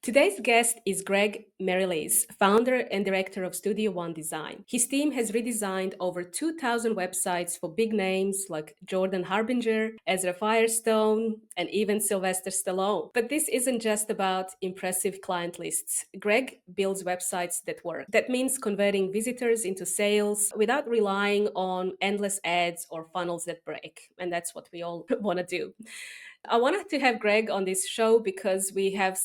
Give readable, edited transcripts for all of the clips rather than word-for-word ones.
Today's guest is Greg Merrilees, founder and director of Studio One Design. His team has redesigned over 2,000 websites for big names like Jordan Harbinger, Ezra Firestone, and even Sylvester Stallone. But this isn't just about impressive client lists. Greg builds websites that work. That means converting visitors into sales without relying on endless ads or funnels that break. And that's what we all want to do. I wanted to have Greg on this show because we have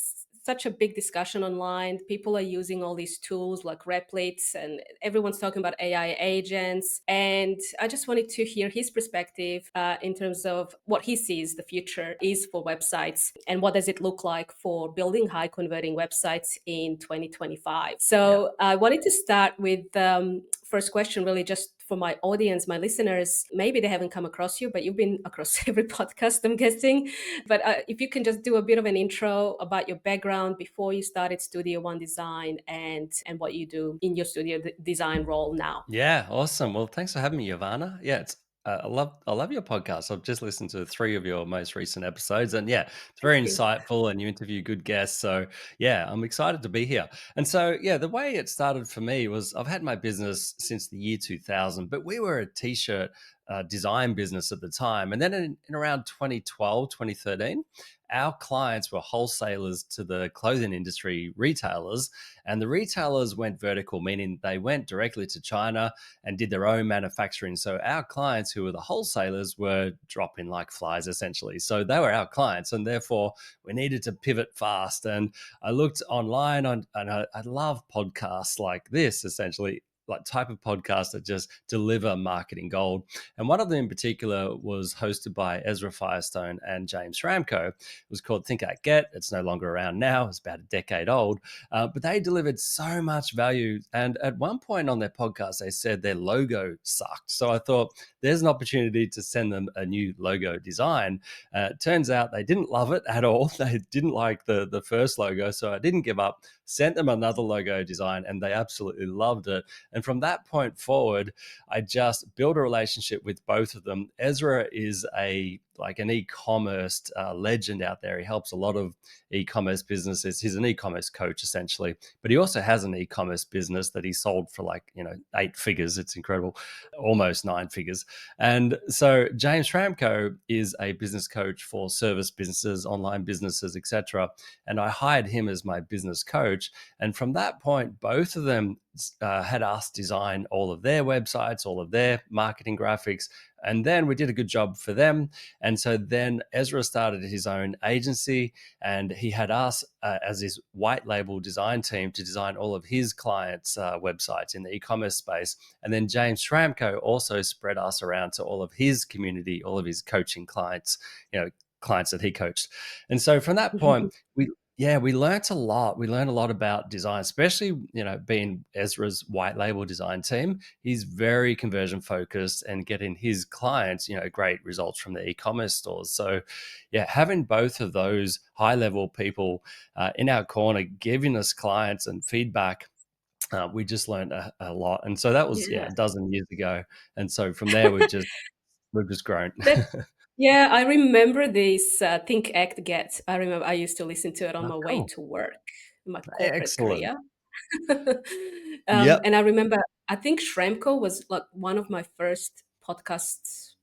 such a big discussion online. People are using all these tools like Replits, and everyone's talking about AI agents. And I just wanted to hear his perspective in terms of what he sees the future is for websites and what does it look like for building high converting websites in 2025. So I wanted to start with first question, really just for my audience, my listeners. Maybe they haven't come across you, but you've been across every podcast, I'm guessing. But if you can just do a bit of an intro about your background before you started Studio One Design and what you do in your design role now. Yeah, awesome. Well, thanks for having me, Jovana. Yeah, it's I love your podcast. I've just listened to three of your most recent episodes, and yeah, it's Thank very you. insightful, and you interview good guests. So yeah, I'm excited to be here. And so yeah, the way it started for me was I've had my business since the year 2000, but we were a t-shirt design business at the time, and then in around 2012, 2013. Our clients were wholesalers to the clothing industry retailers, and the retailers went vertical, meaning they went directly to China and did their own manufacturing. So our clients, who were the wholesalers, were dropping like flies essentially. So they were our clients, and therefore we needed to pivot fast. And I looked online and I love podcasts like this, essentially like type of podcast that just deliver marketing gold. And one of them in particular was hosted by Ezra Firestone and James Schramko. It was called Think Act Get. It's no longer around now. It's about a decade old. But they delivered so much value. And at one point on their podcast, they said their logo sucked. So I thought there's an opportunity to send them a new logo design. It turns out they didn't love it at all. They didn't like the first logo. So I didn't give up, sent them another logo design, and they absolutely loved it. And from that point forward, I just built a relationship with both of them. Ezra is an e-commerce legend out there. He helps a lot of e-commerce businesses. He's an e-commerce coach essentially, but he also has an e-commerce business that he sold for 8 figures. It's incredible, almost 9 figures. And so James Schramko is a business coach for service businesses, online businesses, etc. And I hired him as my business coach. And from that point, both of them had us design all of their websites, all of their marketing graphics. And then we did a good job for them. And so then Ezra started his own agency, and he had us as his white label design team to design all of his clients' websites in the e-commerce space. And then James Schramko also spread us around to all of his community, all of his coaching clients, clients that he coached. And so from that point, we learned a lot. We learned a lot about design, especially, being Ezra's white label design team. He's very conversion focused and getting his clients, great results from the e-commerce stores. So yeah, having both of those high level people in our corner, giving us clients and feedback, we just learned a lot. And so that was, Yeah. a dozen years ago. And so from there, we've just grown. That yeah, I remember this Think Act Get. I remember I used to listen to it on Oh, my way cool. to work, my corporate Excellent. career. Yep. And I remember, I think Schramko was like one of my first podcasts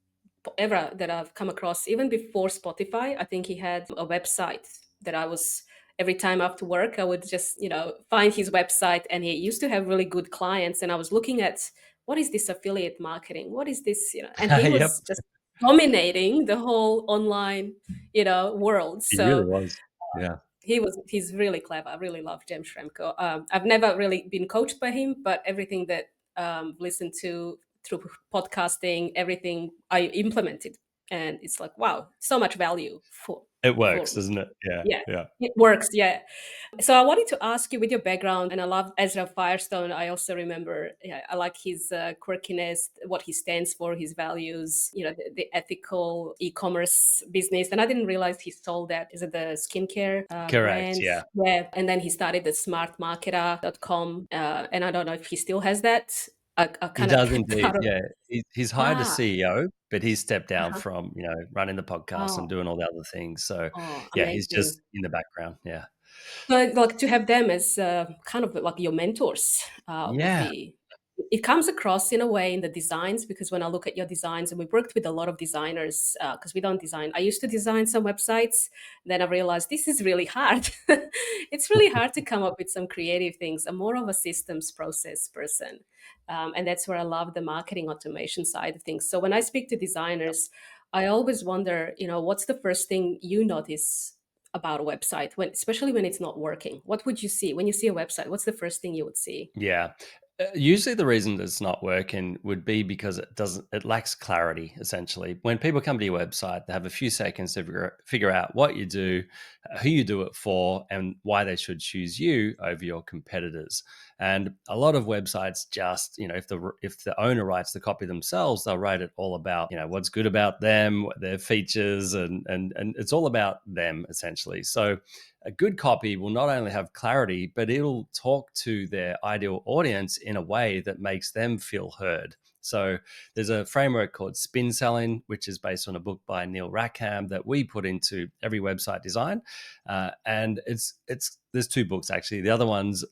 ever that I've come across, even before Spotify. I think he had a website that I was every time after work, I would just, find his website, and he used to have really good clients. And I was looking at what is this affiliate marketing? What is this, and he Yep. was just dominating the whole online, world. He really So was. Yeah. he's really clever. I really love James Schramko. I've never really been coached by him, but everything that listened to through podcasting, everything I implemented, and it's like, wow, so much value It works, for doesn't it? Yeah. yeah, Yeah. it works. Yeah. So I wanted to ask you with your background, and I love Ezra Firestone. I also remember, yeah, I like his quirkiness, what he stands for, his values, the ethical e-commerce business. And I didn't realize he sold that. Is it the skincare Correct. brands? Yeah. Yeah. And then he started the smartmarketer.com. And I don't know if he still has that. I He kind of does kept indeed. out of. Yeah. He's hired a Ah, CEO, but he's stepped down uh-huh. from, running the podcast and Oh, doing all the other things. So oh, yeah, he's just amazing. in the background. Yeah. But like to have them as kind of like your mentors would Yeah. be. It comes across in a way in the designs because when I look at your designs, and we've worked with a lot of designers because we don't design. I used to design some websites, then I realized this is really hard. It's really hard to come up with some creative things. I'm more of a systems process person, and that's where I love the marketing automation side of things. So when I speak to designers, I always wonder, what's the first thing you notice about a website when especially when it's not working? What would you see when you see a website? What's the first thing you would see? Yeah. Usually the reason that it's not working would be because it lacks clarity, essentially. When people come to your website, they have a few seconds to figure out what you do, who you do it for, and why they should choose you over your competitors. And a lot of websites just, if the owner writes the copy themselves, they'll write it all about, what's good about them, their features, and it's all about them, essentially. So a good copy will not only have clarity, but it'll talk to their ideal audience in a way that makes them feel heard. So there's a framework called spin selling, which is based on a book by Neil Rackham that we put into every website design. And it's there's two books actually. The other one's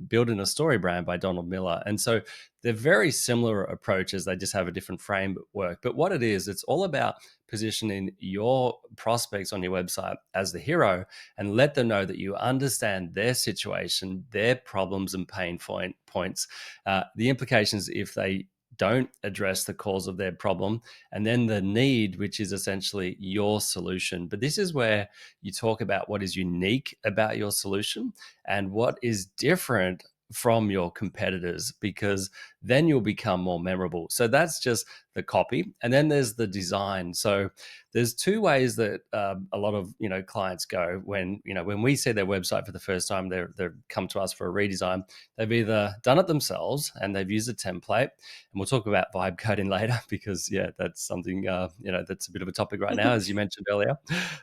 Building a Story Brand by Donald Miller. And so they're very similar approaches. They just have a different framework. But what it is, it's all about positioning your prospects on your website as the hero and let them know that you understand their situation, their problems and pain points, the implications if they don't address the cause of their problem, and then the need, which is essentially your solution. But this is where you talk about what is unique about your solution and what is different from your competitors, because then you'll become more memorable. So that's just the copy, and then there's the design. So there's two ways that a lot of clients go when we see their website for the first time. They've come to us for a redesign. They've either done it themselves and they've used a template, and we'll talk about vibe coding later because that's something that's a bit of a topic right now, as you mentioned earlier.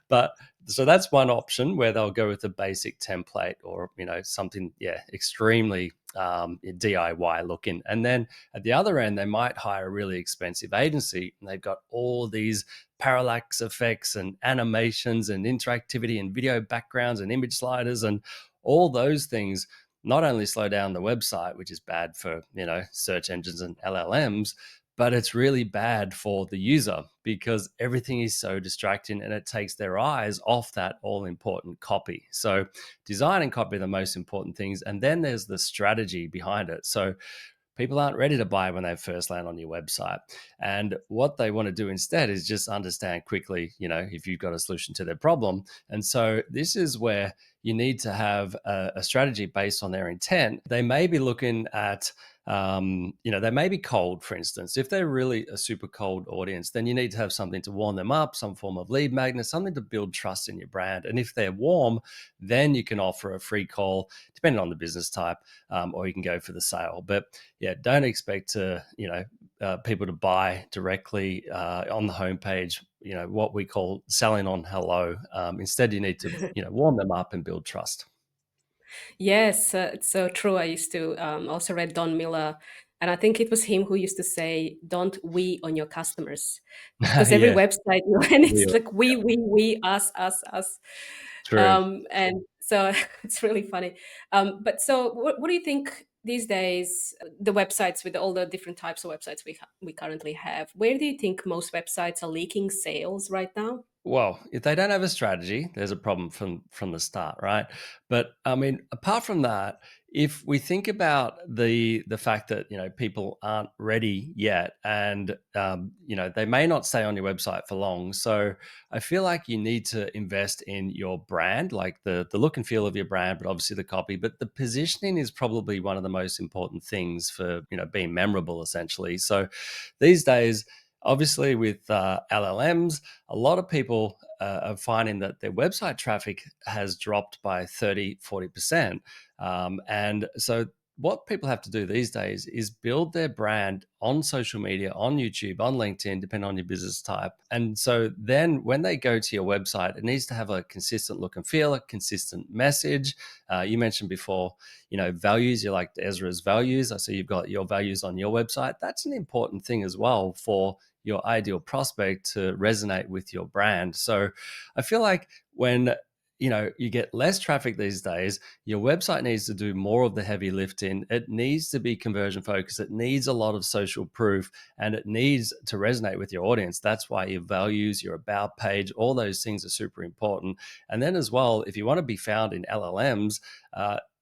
But so that's one option where they'll go with a basic template or something extremely DIY looking. And then at the other end, they might hire a really expensive agency and they've got all these parallax effects and animations and interactivity and video backgrounds and image sliders and all those things not only slow down the website, which is bad for search engines and LLMs, but it's really bad for the user because everything is so distracting and it takes their eyes off that all important copy. So design and copy are the most important things, and then there's the strategy behind it. So people aren't ready to buy when they first land on your website. And what they want to do instead is just understand quickly, if you've got a solution to their problem. And so this is where you need to have a strategy based on their intent. They may be looking at they may be cold, for instance. If they're really a super cold audience, then you need to have something to warm them up, some form of lead magnet, something to build trust in your brand. And if they're warm, then you can offer a free call, depending on the business type, or you can go for the sale. But don't expect to, people to buy directly on the homepage, what we call selling on hello. Instead, you need to, warm them up and build trust. Yes, it's so true. I used to also read Don Miller, and I think it was him who used to say, "Don't we on your customers," because every Yeah, website, and it's real. like we, us, us. True. And so it's really funny. But so, what do you think these days? The websites with all the different types of websites we currently have. Where do you think most websites are leaking sales right now? Well, if they don't have a strategy, there's a problem from the start, right? But I mean, apart from that, if we think about the fact that people aren't ready yet, and they may not stay on your website for long, so I feel like you need to invest in your brand, like the look and feel of your brand, but obviously the copy. But the positioning is probably one of the most important things for being memorable, essentially. So these days, obviously with LLMs, a lot of people are finding that their website traffic has dropped by 30-40%. And so what people have to do these days is build their brand on social media, on YouTube, on LinkedIn, depending on your business type. And so then when they go to your website, it needs to have a consistent look and feel, a consistent message. You mentioned before, values. You like Ezra's values. I see you've got your values on your website. That's an important thing as well for your ideal prospect to resonate with your brand. So I feel like when you get less traffic these days. Your website needs to do more of the heavy lifting. It needs to be conversion focused. It needs a lot of social proof, and it needs to resonate with your audience. That's why your values, your about page, all those things are super important. And then as well, if you want to be found in LLMs,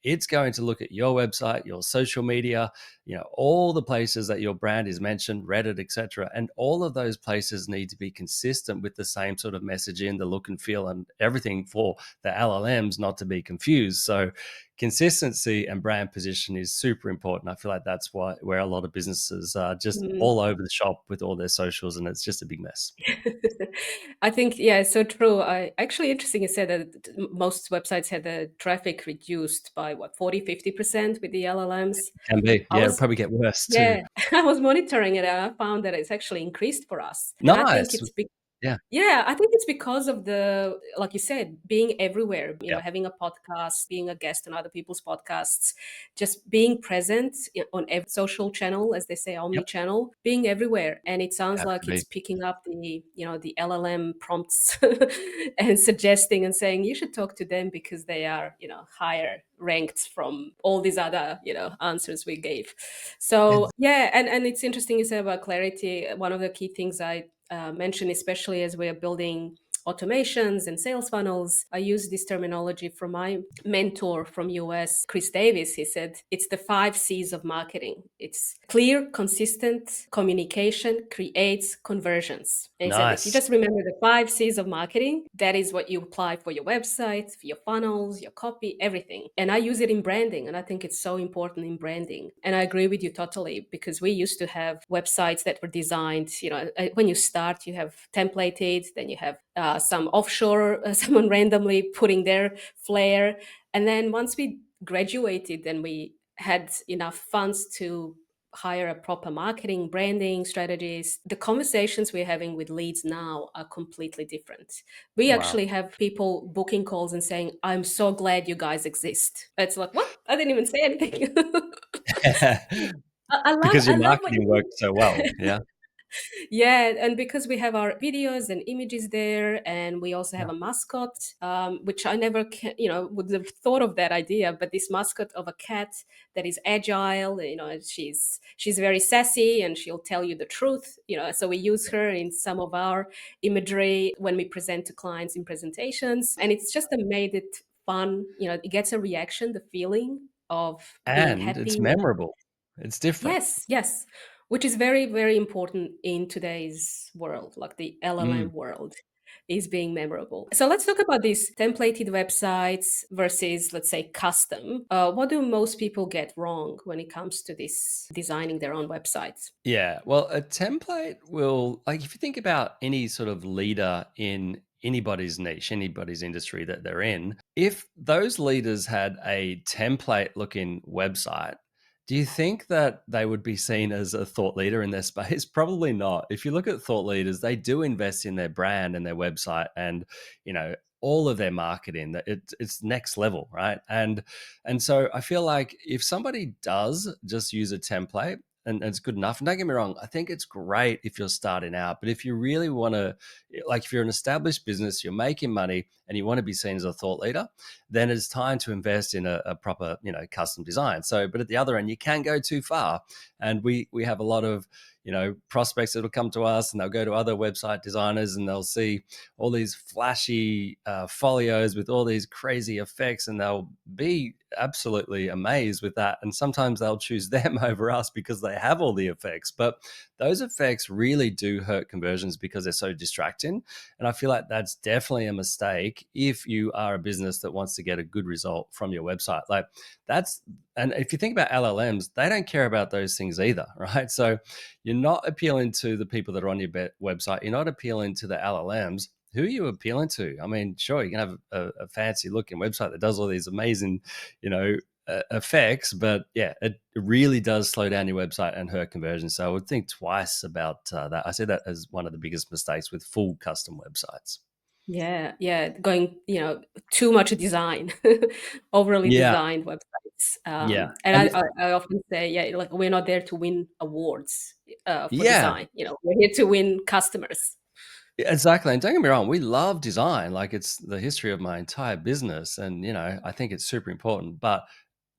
it's going to look at your website, your social media, all the places that your brand is mentioned, Reddit, etc. And all of those places need to be consistent with the same sort of messaging, the look and feel, and everything for the LLMs not to be confused. So consistency and brand position is super important. I feel like that's where a lot of businesses are just Mm. all over the shop with all their socials, and it's just a big mess. I think, yeah, it's so true. I actually interesting you said that most websites had the traffic reduced by what 40-50% with the LLMs. Can be, I yeah, it'll was probably get worse too. Yeah, I was monitoring it and I found that it's actually increased for us. And I think Nice. Yeah. yeah, I think it's because of the, like you said, being everywhere, Yep. having a podcast, being a guest on other people's podcasts, just being present on every social channel, as they say, Yep. omni-channel, being everywhere. And it sounds Have to like it's be. picking up the LLM prompts and suggesting and saying you should talk to them because they are, higher ranked from all these other, answers we gave. So It's yeah, and it's interesting you said about clarity. One of the key things I mention, especially as we are building automations and sales funnels. I use this terminology from my mentor from US, Chris Davis. He said it's the 5 C's of marketing. It's clear, consistent communication creates conversions. And he said if you nice. just remember the 5 C's of marketing, that is what you apply for your website, for your funnels, your copy, everything. And I use it in branding, and I think it's so important in branding. And I agree with you totally because we used to have websites that were designed, when you start, you have templated, then you have some offshore, someone randomly putting their flair. And then once we graduated, then we had enough funds to hire a proper marketing, branding strategist. The conversations we're having with leads now are completely different. We Wow. actually have people booking calls and saying, I'm so glad you guys exist. It's like, what? I didn't even say anything. I love Because I your love what marketing you worked so well. Yeah. Yeah, and because we have our videos and images there, and we also have Yeah. a mascot, which I never, would have thought of that idea. But this mascot of a cat that is agile, she's very sassy, and she'll tell you the truth. So we use her in some of our imagery when we present to clients in presentations, and it's just made it fun. It gets a reaction, the feeling of being And it's happy. memorable. It's different. Yes, yes, which is very, very important in today's world, like the Mm. LLM world is being memorable. So let's talk about these templated websites versus, let's say, custom. What do most people get wrong when it comes to this designing their own websites? Yeah. Well, a template will, like, if you think about any sort of leader in anybody's niche, anybody's industry that they're in, if those leaders had a template looking website, do you think that they would be seen as a thought leader in their space? Probably not. If you look at thought leaders, they do invest in their brand and their website and, all of their marketing. That it's next level, right? And so I feel like if somebody does just use a template, and it's good enough. And don't get me wrong, I think it's great if you're starting out. But if you really want to, like, if you're an established business, you're making money, and you want to be seen as a thought leader, then it's time to invest in a proper, custom design. So, but at the other end, you can go too far, and we have a lot of prospects that will come to us, and they'll go to other website designers, and they'll see all these flashy folios with all these crazy effects, and they'll be absolutely amazed with that. And sometimes they'll choose them over us because they have all the effects. But those effects really do hurt conversions because they're so distracting. And I feel like that's definitely a mistake if you are a business that wants to get a good result from your website. Like that's, and if you think about LLMs, they don't care about those things either, right? So you're not appealing to the people that are on your website. You're not appealing to the LLMs. Who are you appealing to? I mean, sure, you can have a fancy looking website that does all these amazing, effects, but yeah, it really does slow down your website and hurt conversion. So I would think twice about that. I see that as one of the biggest mistakes with full custom websites. Yeah, yeah, going, too much design, overly Yeah, designed websites. yeah, And and I often say, yeah, like we're not there to win awards for yeah, design. We're here to win customers. Exactly, and don't get me wrong, we love design, like, it's the history of my entire business, and, I think it's super important, but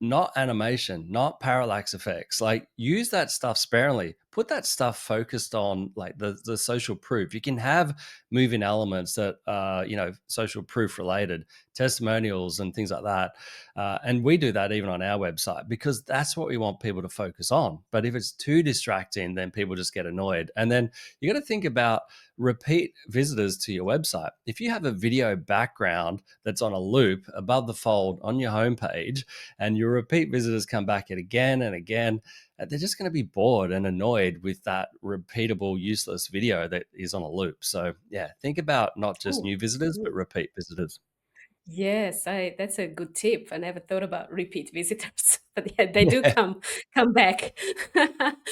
not animation, not parallax effects. Like, use that stuff sparingly. Put that stuff focused on like the social proof. You can have moving elements that are, social proof related, testimonials and things like that. And we do that even on our website because that's what we want people to focus on. But if it's too distracting, then people just get annoyed. And then you got to think about repeat visitors to your website. If you have a video background that's on a loop above the fold on your homepage, and your repeat visitors come back it again and again, they're just going to be bored and annoyed with that repeatable, useless video that is on a loop. So, yeah, think about not just Oh, new visitors, but mm. repeat visitors. Yes, I that's a good tip. I never thought about repeat visitors, but yeah, they do Yeah. come back.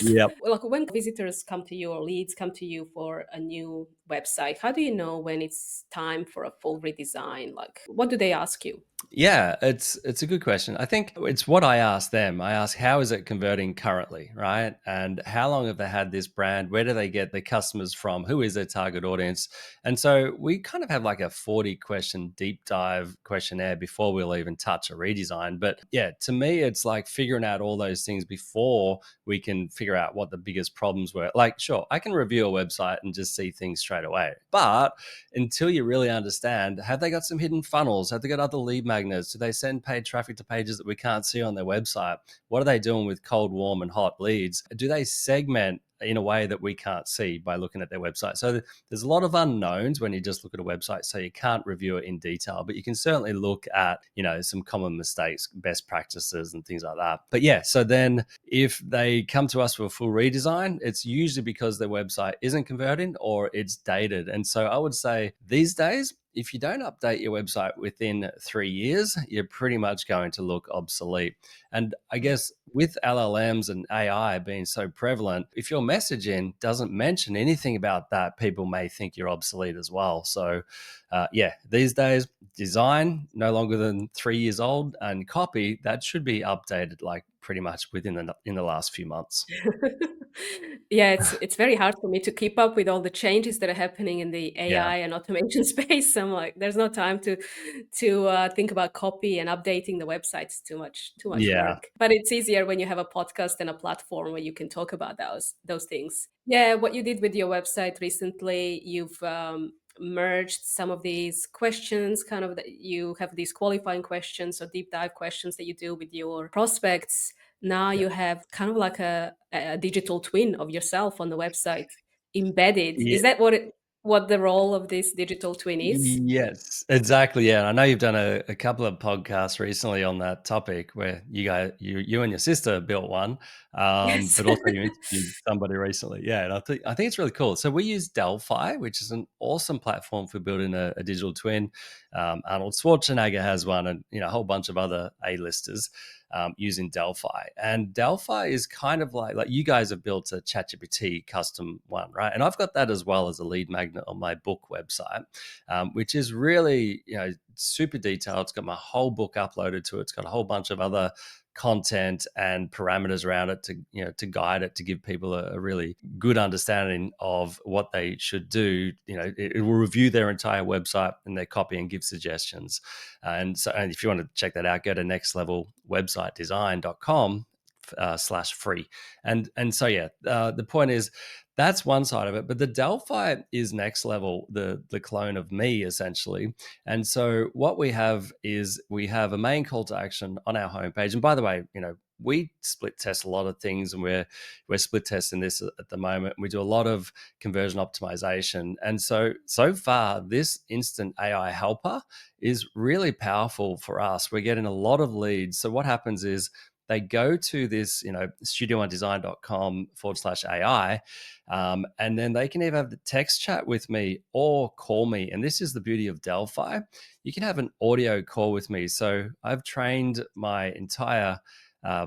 Yep. Well, like when visitors come to you or leads come to you for a new website, how do you know when it's time for a full redesign? Like, what do they ask you? Yeah, it's a good question. I think it's what I ask them. I ask how is it converting currently, right? And how long have they had this brand? Where do they get the customers from? Who is their target audience? And so we kind of have like a 40 question deep dive questionnaire before we'll even touch a redesign. But yeah, to me it's like figuring out all those things before we can figure out what the biggest problems were. Like, sure, I can review a website and just see things straight away. But until you really understand, have they got some hidden funnels? Have they got other lead magnets? Do they send paid traffic to pages that we can't see on their website? What are they doing with cold, warm, and hot leads? Do they segment in a way that we can't see by looking at their website? So there's a lot of unknowns when you just look at a website, so you can't review it in detail, but you can certainly look at, some common mistakes, best practices and things like that. But yeah, so then if they come to us for a full redesign, it's usually because their website isn't converting or it's dated. And so I would say these days, if you don't update your website within 3 years, you're pretty much going to look obsolete. And I guess with LLMs and AI being so prevalent, if your messaging doesn't mention anything about that, people may think you're obsolete as well. So, yeah, these days, design no longer than 3 years old, and copy that should be updated like pretty much within in the last few months. Yeah, it's very hard for me to keep up with all the changes that are happening in the Yeah. AI and automation space. I'm like, there's no time to think about copy and updating the websites. Too much Yeah. work. But it's easier when you have a podcast and a platform where you can talk about those things. Yeah, what you did with your website recently, you've merged some of these questions, kind of that you have these qualifying questions or deep dive questions that you do with your prospects. Now Yeah. you have kind of like a digital twin of yourself on the website embedded. Yeah. Is that what the role of this digital twin is? Yes, exactly. Yeah, and I know you've done a couple of podcasts recently on that topic where you and your sister built one, Yes. but also you interviewed somebody recently. Yeah, and I think it's really cool. So we use Delphi, which is an awesome platform for building a digital twin. Arnold Schwarzenegger has one, and a whole bunch of other A-listers using Delphi. And Delphi is kind of like you guys have built a ChatGPT custom one, right? And I've got that as well as a lead magnet on my book website, which is really super detailed. It's got my whole book uploaded to it. It's got a whole bunch of other content and parameters around it to guide it, to give people a really good understanding of what they should do. It will review their entire website and their copy and give suggestions. And if you want to check that out, go to nextlevelwebsitedesign.com slash free. And so yeah, the point is that's one side of it, but the Delphi is next level, the clone of me essentially. And so what we have is we have a main call to action on our homepage. And by the way, we split test a lot of things, and we're split testing this at the moment. We do a lot of conversion optimization, and so far this instant AI helper is really powerful for us. We're getting a lot of leads. So what happens is they go to this, studio1design.com/AI, and then they can either have the text chat with me or call me. And this is the beauty of Delphi. You can have an audio call with me. So I've trained my entire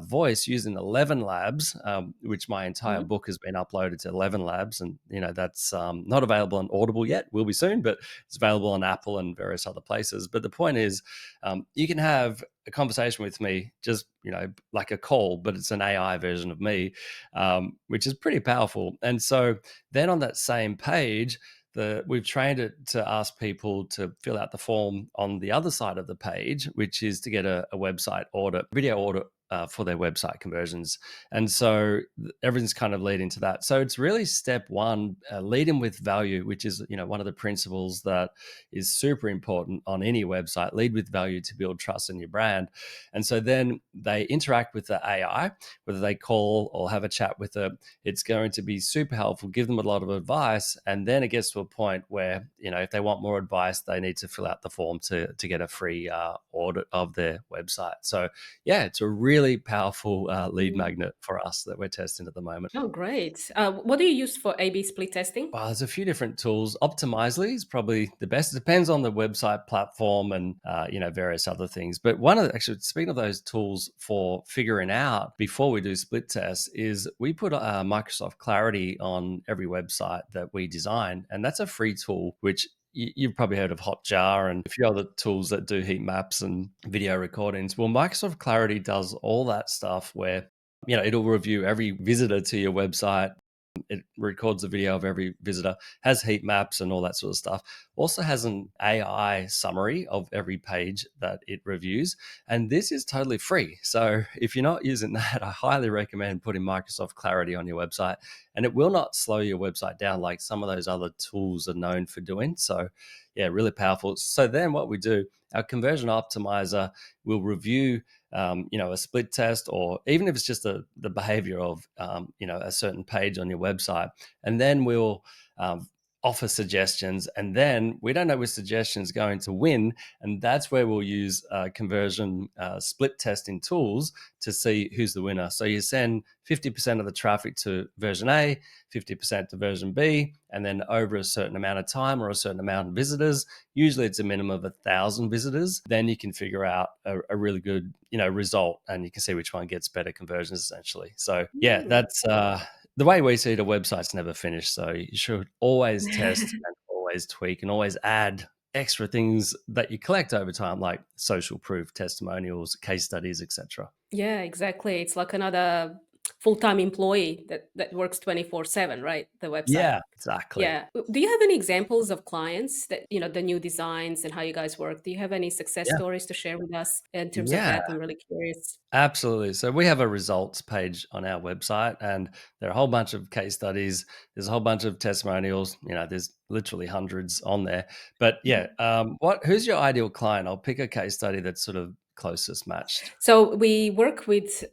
voice using 11 labs, which my entire Mhm. book has been uploaded to 11 labs. And, that's not available on Audible yet, will be soon, but it's available on Apple and various other places. But the point is, you can have a conversation with me, just, like a call, but it's an AI version of me, which is pretty powerful. And so then on that same page, we've trained it to ask people to fill out the form on the other side of the page, which is to get a website audit, video audit for their website conversions. And so everything's kind of leading to that. So it's really step one, lead in with value, which is, one of the principles that is super important on any website. Lead with value to build trust in your brand. And so then they interact with the AI, whether they call or have a chat with it. It's going to be super helpful, give them a lot of advice. And then it gets to a point where, if they want more advice, they need to fill out the form to get a free audit of their website. So yeah, it's a really powerful lead Mm. magnet for us that we're testing at the moment. Oh, great. What do you use for A/B split testing? Well, there's a few different tools. Optimizely is probably the best. It depends on the website platform and various other things. But actually, speaking of those tools for figuring out before we do split tests, is we put Microsoft Clarity on every website that we design, and that's a free tool which you've probably heard of Hotjar and a few other tools that do heat maps and video recordings. Well, Microsoft Clarity does all that stuff where it'll review every visitor to your website. It records a video of every visitor, has heat maps and all that sort of stuff. Also has an AI summary of every page that it reviews. And this is totally free. So if you're not using that, I highly recommend putting Microsoft Clarity on your website. And it will not slow your website down like some of those other tools are known for doing. So yeah, really powerful. So then what we do, our conversion optimizer will review a split test, or even if it's just the behavior of, a certain page on your website. And then we'll offer suggestions. And then we don't know which suggestion is going to win. And that's where we'll use conversion split testing tools to see who's the winner. So you send 50% of the traffic to version A, 50% to version B, and then over a certain amount of time or a certain amount of visitors, usually it's a minimum of 1,000 visitors, then you can figure out a really good, result, and you can see which one gets better conversions essentially. So yeah, that's the way we see it. A website's never finished. So you should always test Mm. and always tweak and always add extra things that you collect over time, like social proof, testimonials, case studies, etc. Yeah, exactly. It's like another full-time employee that works 24/7, right? The website. Yeah, exactly. Yeah. Do you have any examples of clients that, the new designs and how you guys work? Do you have any success Yeah. stories to share with us in terms of Yeah. that? I'm really curious. Absolutely. So we have a results page on our website, and there are a whole bunch of case studies. There's a whole bunch of testimonials. There's literally hundreds on there. But yeah, Mhm. who's your ideal client? I'll pick a case study that's sort of closest matched. So we work with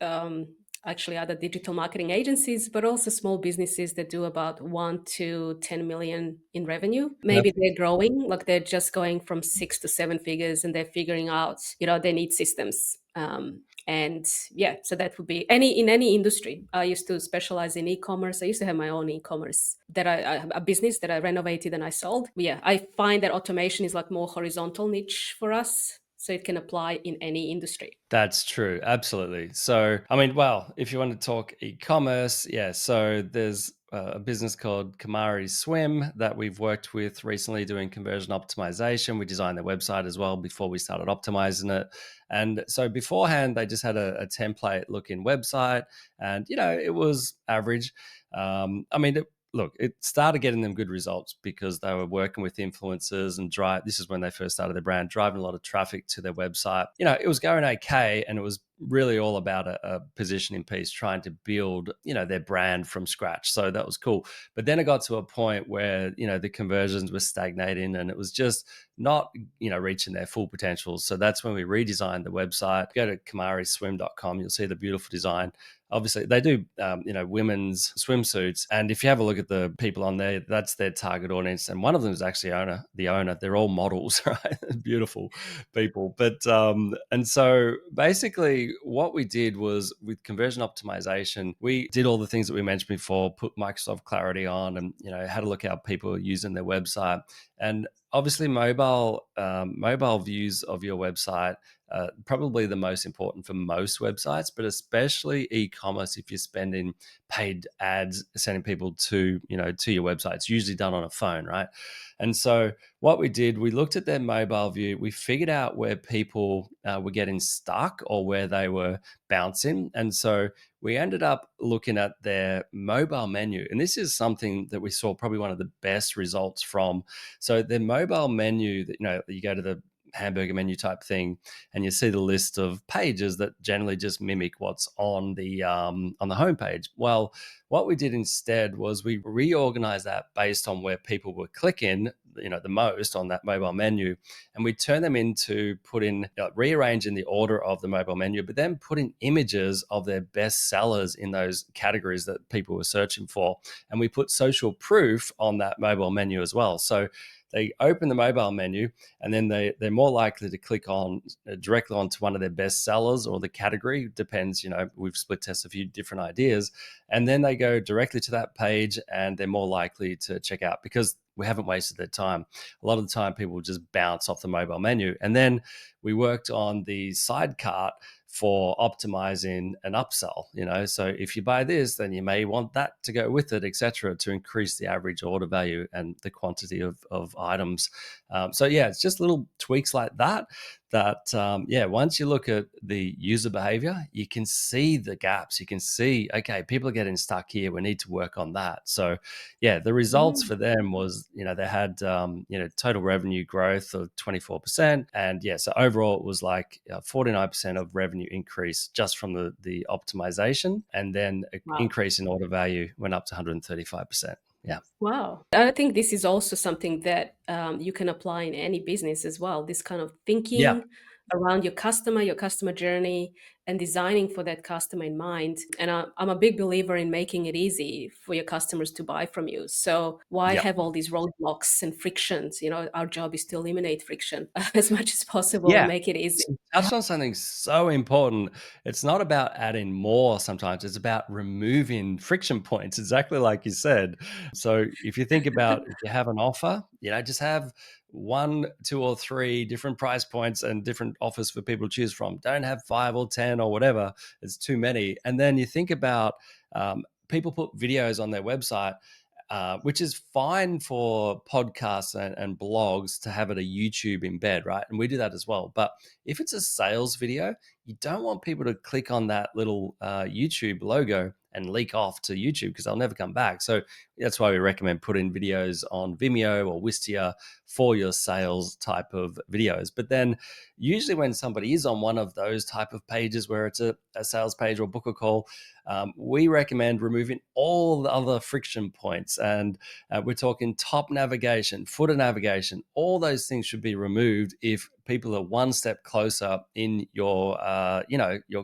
actually other digital marketing agencies, but also small businesses that do about 1 to 10 million in revenue. Maybe Perfect. they're growing, like they're just going from 6 to 7 figures, and they're figuring out, they need systems. And yeah, so that would be in any industry. I used to specialize in e-commerce. I used to have my own e-commerce a business that I renovated and I sold. But yeah, I find that automation is like more horizontal niche for us, so it can apply in any industry. That's true. Absolutely. So, I mean, well, if you want to talk e-commerce, yeah. So there's a business called Kaari Swim that we've worked with recently doing conversion optimization. We designed their website as well before we started optimizing it. And so beforehand, they just had a template looking website, and it was average. I mean, look, it started getting them good results because they were working with influencers and this is when they first started their brand, driving a lot of traffic to their website. It was going okay, and it was really all about a positioning piece, trying to build, their brand from scratch. So that was cool. But then it got to a point where, the conversions were stagnating, and it was just not, reaching their full potential. So that's when we redesigned the website. Go to kamariswim.com, you'll see the beautiful design. Obviously they do women's swimsuits, and if you have a look at the people on there, that's their target audience, and one of them is actually the owner. They're all models, right? Beautiful people. But and so basically what we did was, with conversion optimization, we did all the things that we mentioned before, put Microsoft Clarity on, and had a look at how people are using their website. And obviously mobile views of your website probably the most important for most websites, but especially e-commerce. If you're spending paid ads, sending people to to your website, it's usually done on a phone, right? And so what we did, we looked at their mobile view, we figured out where people were getting stuck or where they were bouncing, and so we ended up looking at their mobile menu. And this is something that we saw probably one of the best results from. So their mobile menu, you go to the hamburger menu type thing, and you see the list of pages that generally just mimic what's on the homepage. Well, what we did instead was we reorganized that based on where people were clicking, the most on that mobile menu, and we turn them into rearranging the order of the mobile menu, but then putting images of their best sellers in those categories that people were searching for, and we put social proof on that mobile menu as well. So they open the mobile menu, and then they're more likely to click on directly onto one of their best sellers or the category. Depends, we've split test a few different ideas, and then they go directly to that page, and they're more likely to check out because we haven't wasted their time. A lot of the time, people just bounce off the mobile menu, and then we worked on the side cart for optimizing an upsell. So if you buy this, then you may want that to go with it, etc., to increase the average order value and the quantity of items. So yeah, it's just little tweaks like that once you look at the user behavior, you can see the gaps. You can see, okay, people are getting stuck here, we need to work on that. So yeah, the results Mm. for them was, they had total revenue growth of 24%, and yeah, so overall it was like 49% of revenue increase just from the optimization, and then an Wow. increase in order value went up to 135%. Yeah. Wow. I think this is also something that you can apply in any business as well. This kind of Yeah. thinking around your customer journey, and designing for that customer in mind. And I'm a big believer in making it easy for your customers to buy from you. So why Yeah. have all these roadblocks and frictions? Our job is to eliminate friction as much as possible and Yeah. make it easy. So you touched on something so important. It's not about adding more sometimes, it's about removing friction points, exactly like you said. So if you think about, if you have an offer, just have one, two, or three different price points and different offers for people to choose from. Don't have 5 or 10 or whatever. It's too many. And then you think about people put videos on their website, which is fine for podcasts and blogs to have it a YouTube embed, right? And we do that as well. But if it's a sales video, you don't want people to click on that little YouTube logo and leak off to YouTube because they'll never come back. So that's why we recommend putting videos on Vimeo or Wistia for your sales type of videos. But then usually when somebody is on one of those type of pages where it's a sales page or book a call, we recommend removing all the other friction points. And we're talking top navigation, footer navigation, all those things should be removed if people are one step closer in your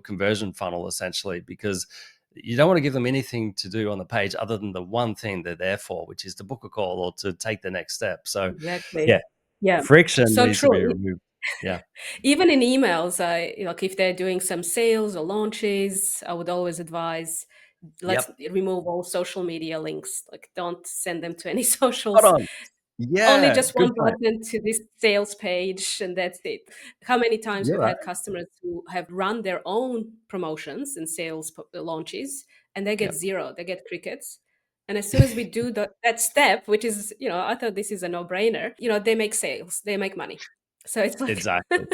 conversion funnel, essentially, because you don't want to give them anything to do on the page other than the one thing they're there for, which is to book a call or to take the next step. So Exactly. yeah, Yeah. friction So needs to be true. removed. Yeah. Even in emails, like if they're doing some sales or launches, I would always advise, let's Yep. remove all social media links. Like, don't send them to any Spot socials. on. Only Yeah. just Good one point. button to this sales page, and that's it. How many times You're we've right. had customers who have run their own promotions and sales launches, and they get Yep. zero, they get crickets. And as soon as we do that step, which is, I thought this is a no-brainer, they make sales, they make money. So it's like, Exactly.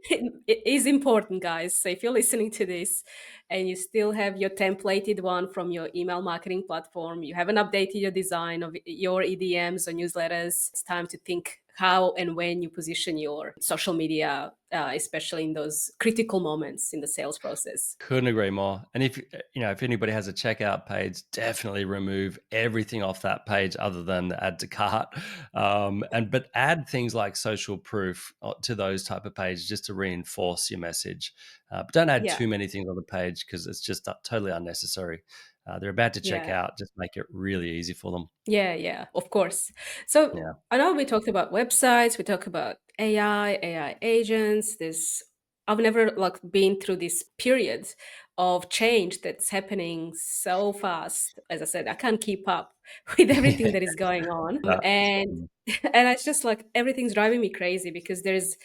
it is important, guys. So if you're listening to this and you still have your templated one from your email marketing platform, you haven't updated your design of your EDMs or newsletters, it's time to think how and when you position your social media, especially in those critical moments in the sales process. Couldn't agree more. And if anybody has a checkout page, definitely remove everything off that page other than the add to cart. But add things like social proof to those type of pages just to reinforce your message. But don't add Yeah, too many things on the page because it's just totally unnecessary. They're about to check yeah. out. Just make it really easy for them. Yeah, yeah, of course. So Yeah. I know we talked about websites, we talk about AI agents. I've never like been through this period of change that's happening so fast. As I said, I can't keep up with everything that is going on. No. And Mm. and it's just like everything's driving me crazy because there's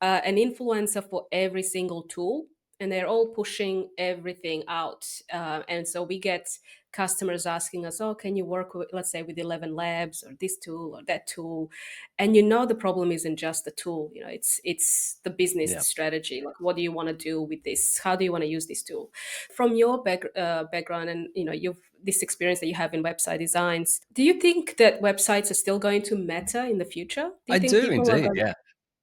an influencer for every single tool, and they're all pushing everything out. And so we get customers asking us, "Oh, can you work with, let's say, with 11 Labs or this tool or that tool?" And the problem isn't just the tool. It's the business Yeah. strategy. Like, what do you want to do with this? How do you want to use this tool? From your background, and you've this experience that you have in website designs, do you think that websites are still going to matter in the future? Do you I think do people are indeed. going? Yeah.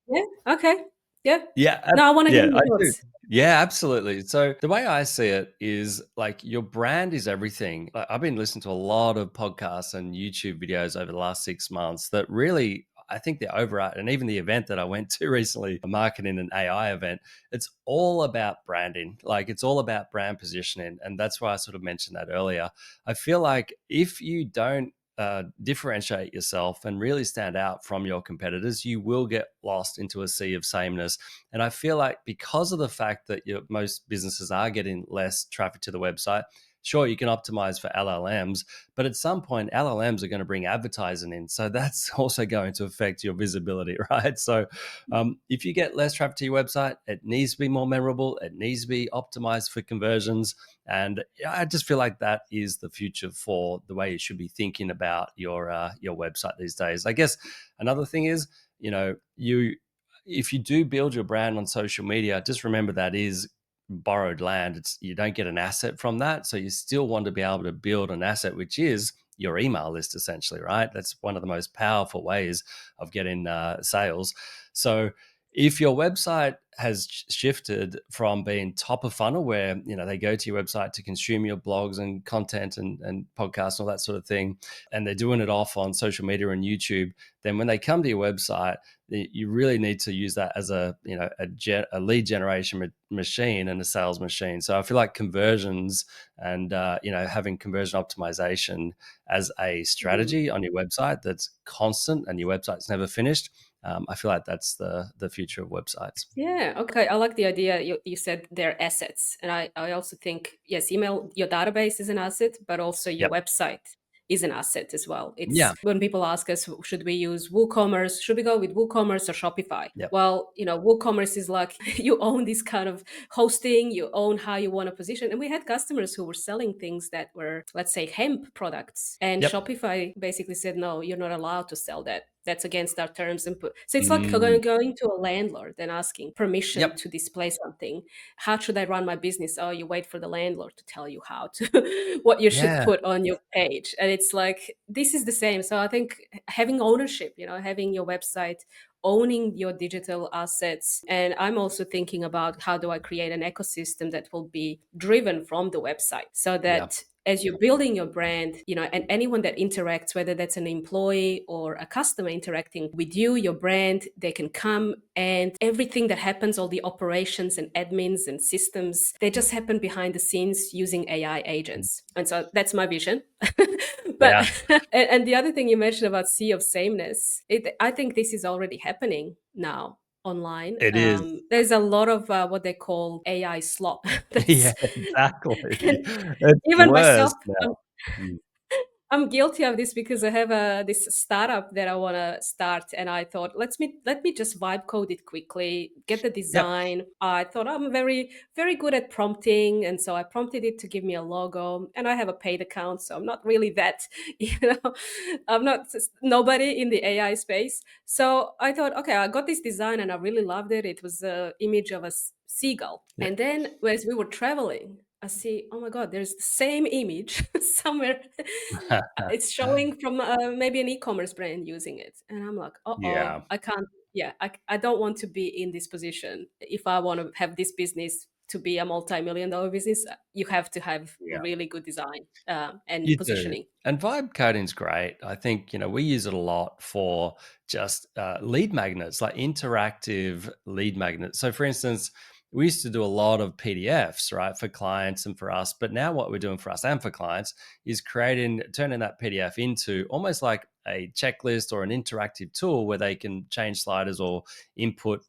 Yeah. Okay. Yeah. Yeah, No, I want to hear yeah, your I do. thoughts. Yeah, absolutely. So the way I see it is like your brand is everything. Like, I've been listening to a lot of podcasts and YouTube videos over the last 6 months that really, I think they're overart. And even the event that I went to recently, a marketing and AI event, it's all about branding. Like it's all about brand positioning. And that's why I sort of mentioned that earlier. I feel like if you don't differentiate yourself and really stand out from your competitors, you will get lost into a sea of sameness. And I feel like because of the fact that most businesses are getting less traffic to the website, sure, you can optimize for LLMs, but at some point, LLMs are going to bring advertising in. So that's also going to affect your visibility, right? So if you get less traffic to your website, it needs to be more memorable. It needs to be optimized for conversions. And I just feel like that is the future for the way you should be thinking about your website these days. I guess another thing is, you if you do build your brand on social media, just remember that is borrowed land. You don't get an asset from that. So you still want to be able to build an asset, which is your email list, essentially, right? That's one of the most powerful ways of getting sales. So if your website has shifted from being top of funnel, where they go to your website to consume your blogs and content and podcasts and all that sort of thing, and they're doing it off on social media and YouTube, then when they come to your website, you really need to use that as a lead generation machine and a sales machine. So I feel like conversions and having conversion optimization as a Mhm. strategy on your website that's constant and your website's never finished. I feel like that's the future of websites. Yeah, okay. I like the idea you said they're assets. And I also think, yes, email, your database is an asset, but also your Yep. website is an asset as well. It's Yeah. when people ask us, should we use WooCommerce? Should we go with WooCommerce or Shopify? Yep. Well, WooCommerce is like you own this kind of hosting, you own how you want to position. And we had customers who were selling things that were, let's say, hemp products. And Yep. Shopify basically said, no, you're not allowed to sell that. That's against our terms and so it's like Mm. going to a landlord and asking permission Yep. to display something. How should I run my business? Oh, you wait for the landlord to tell you how to what you should Yeah. put on your page. And it's like this is the same. So I think having ownership, having your website, owning your digital assets. And I'm also thinking about how do I create an ecosystem that will be driven from the website so Yeah. that as you're building your brand, and anyone that interacts, whether that's an employee or a customer interacting with you, your brand, they can come and everything that happens, all the operations and admins and systems, they just happen behind the scenes using AI agents. And so that's my vision. But Yeah. and the other thing you mentioned about sea of sameness, I think this is already happening now online. It is. There's a lot of what they call AI slop. Yeah, That's exactly. and It's even myself, worse now. Mm. I'm guilty of this because I have this startup that I want to start, and I thought let me just vibe code it quickly, get the Yep. design. I thought I'm very very good at prompting, and so I prompted it to give me a logo, and I have a paid account, so I'm not really that you know I'm not nobody in the AI space. So I thought, okay, I got this design, and I really loved it. It was an image of a seagull, Yep. and then as we were traveling, I see, oh my God, there's the same image somewhere. It's showing from maybe an e-commerce brand using it. And I'm like, Yeah, I can't, yeah, I don't want to be in this position. If I want to have this business to be a multi-million dollar business, you have to have yeah. really good design and You do. positioning. And vibe coding's great. I think, we use it a lot for just lead magnets, like interactive lead magnets. So, for instance, we used to do a lot of PDFs, right, for clients and for us. But now what we're doing for us and for clients is turning that PDF into almost like a checklist or an interactive tool where they can change sliders or input,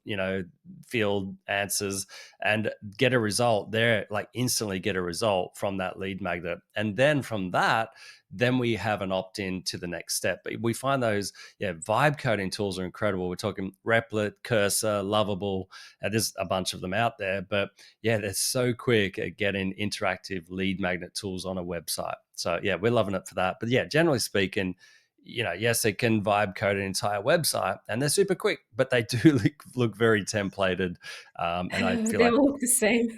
field answers and get a result there, like instantly get a result from that lead magnet. And then from that, then we have an opt-in to the next step. But we find those, vibe coding tools are incredible. We're talking Replit, Cursor, Lovable. There's a bunch of them out there, but yeah, they're so quick at getting interactive lead magnet tools on a website. So yeah, we're loving it for that. But yeah, generally speaking, yes, it can vibe code an entire website and they're super quick, but they do look very templated. And I feel They like, all look the same.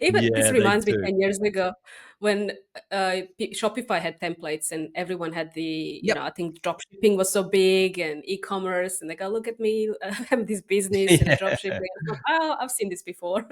Even this yeah, they reminds me do. 10 years ago when Shopify had templates and everyone had Yep. I think drop shipping was so big and e-commerce and they go, look at me, I have this business and drop Yeah. shipping. Oh, I've seen this before.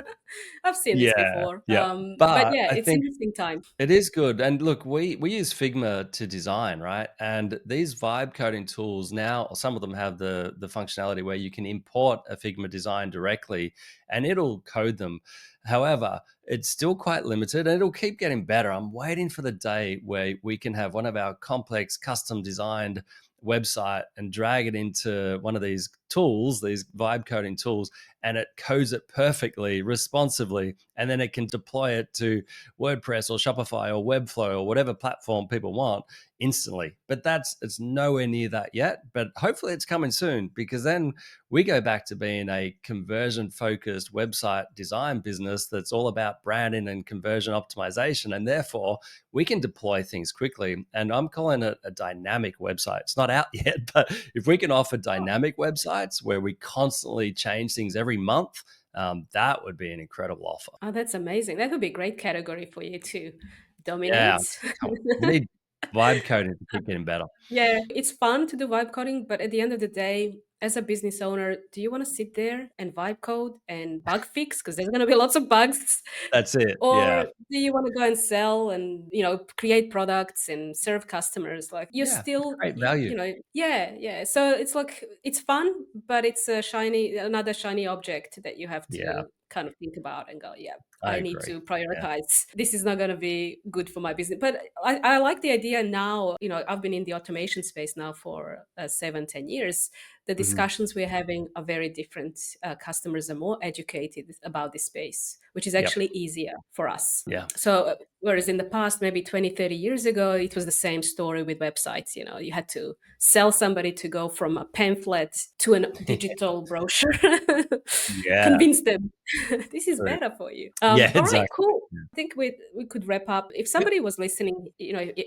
I've seen this Yeah. before. Yeah. But But yeah, I it's think interesting time. it is good. And look, we use Figma to design, right? And these vibe coding tools now, some of them have the functionality where you can import a Figma design directly and it'll code them. However, it's still quite limited and it'll keep getting better. I'm waiting for the day where we can have one of our complex custom designed website and drag it into one of these tools, these vibe coding tools, and it codes it perfectly, responsively, and then it can deploy it to WordPress or Shopify or Webflow or whatever platform people want instantly. But it's nowhere near that yet. But hopefully it's coming soon because then we go back to being a conversion focused website design business that's all about branding and conversion optimization. And therefore we can deploy things quickly. And I'm calling it a dynamic website. It's not out yet, but if we can offer Oh, dynamic websites where we constantly change things every month, that would be an incredible offer. oh, that's amazing. That would be a great category for you to Yeah, dominate. we need vibe coding to keep getting better. Yeah, it's fun to do vibe coding, but at the end of the day, as a business owner, do you want to sit there and vibe code and bug fix? Because there's going to be lots of bugs. That's it. Or Yeah. do you want to go and sell and, create products and serve customers? Like you're Yeah, it's still, great value. yeah, yeah. So it's like, it's fun, but it's another shiny object that you have Yeah, to kind of think about and go, yeah, I I need agree. to Yeah. prioritize. This is not going to be good for my business. But I like the idea now. I've been in the automation space now for 7, 10 years. The Mhm. discussions we're having are very different. Customers are more educated about this space, which is Yep. actually easier for us. Yeah. So, whereas in the past, maybe 20, 30 years ago, it was the same story with websites. You had to sell somebody to go from a pamphlet to a digital brochure, Yeah, convince them this is true. better for you. Yeah, All right, exactly. cool. Yeah. I think we could wrap up. If Yep. somebody was listening,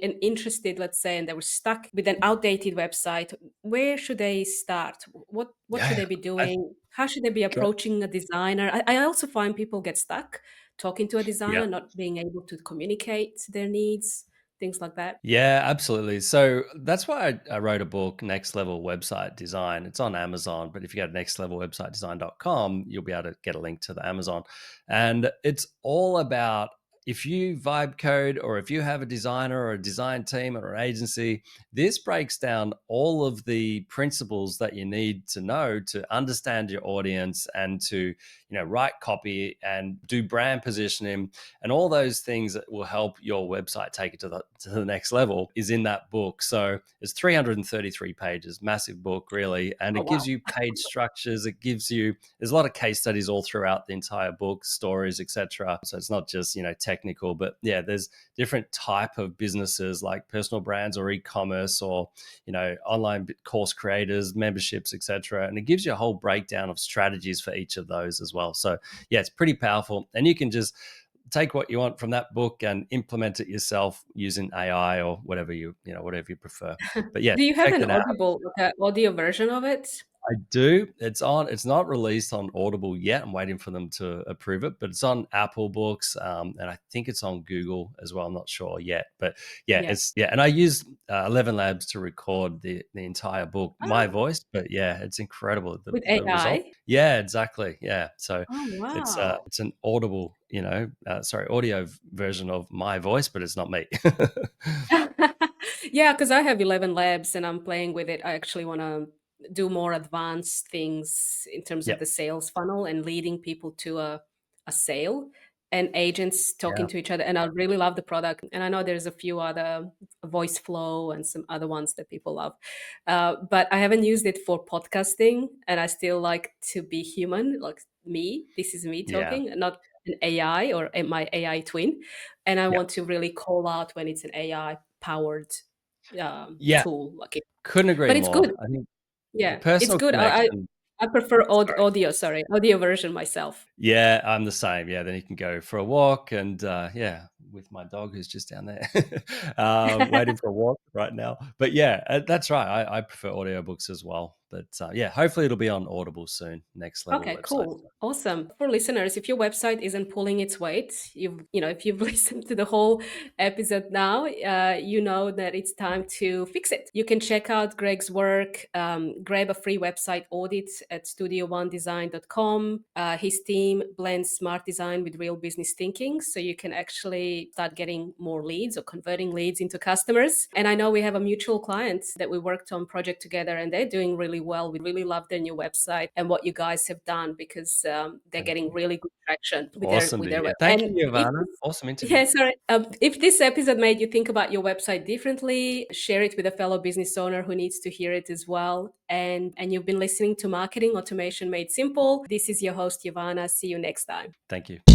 and interested, let's say, and they were stuck with an outdated website, where should they start? What should Yeah. they be I doing? How should they be go approaching a designer? I also find people get stuck talking to a Yeah. designer, not being able to communicate their needs, things like that. Yeah, absolutely. So that's why I wrote a book, Next Level Website Design. It's on Amazon, but if you go to nextlevelwebsitedesign.com, you'll be able to get a link to the Amazon. And it's all about if you vibe code or if you have a designer or a design team or an agency, this breaks down all of the principles that you need to know to understand your audience and to, write copy and do brand positioning and all those things that will help your website take it to the next level is in that book. So it's 333 pages, massive book really, and Oh it gives wow. you page structures. It gives you there's a lot of case studies all throughout the entire book, stories, etc. So it's not just technical, but yeah, there's different type of businesses like personal brands or e-commerce or online course creators, memberships, etc. And it gives you a whole breakdown of strategies for each of those as well. So yeah, it's pretty powerful, and you can just take what you want from that book and implement it yourself using AI or whatever you prefer. But yeah, Do you have check an it out. Audible, like a audio version of it? I do. It's not released on Audible yet. I'm waiting for them to approve it, but it's on Apple Books, and I think it's on Google as well. I'm not sure yet, but yeah, Yeah. it's yeah. And I use 11 Labs to record the entire book, my Oh, voice. But yeah, it's incredible with the result. AI? Yeah, exactly. Yeah, so Oh, it's wow. it's an Audible, audio version of my voice, but it's not me. Yeah, because I have 11 labs and I'm playing with it. I actually want to do more advanced things in terms of Yep. the sales funnel and leading people to a sale. and agents Yeah. talking to each other. And I really love the product. And I know there's a few other voice flow and some other ones that people love. But I haven't used it for podcasting, and I still like to be human, like me. This is me Yeah. talking, not an AI or my AI twin. And I Yeah. want to really call out when it's an AI powered Yeah. tool. Like it, Couldn't agree but it's more. good. I think the Yeah, it's personal good. connection. I prefer Sorry. audio. Sorry, audio version myself. Yeah, I'm the same. Yeah, then you can go for a walk and yeah, with my dog who's just down there, waiting for a walk right now. But yeah, that's right. I prefer audiobooks as well. But yeah, hopefully it'll be on Audible soon. Next level Okay, website. cool. Awesome. For listeners, if your website isn't pulling its weight, if you've listened to the whole episode now, you know that it's time to fix it. You can check out Greg's work, grab a free website audit at studio1design.com. His team blends smart design with real business thinking, so you can actually start getting more leads or converting leads into customers. And I know we have a mutual client that we worked on project together, and they're doing really well. We really love their new website and what you guys have done, because they're Thank getting you. really good traction Awesome with to their hear. web. Thank And you, if Jovana. Awesome interview. yeah, sorry. If this episode made you think about your website differently, share it with a fellow business owner who needs to hear it as well. And you've been listening to Marketing Automation Made Simple. This is your host, Jovana. See you next time. Thank you.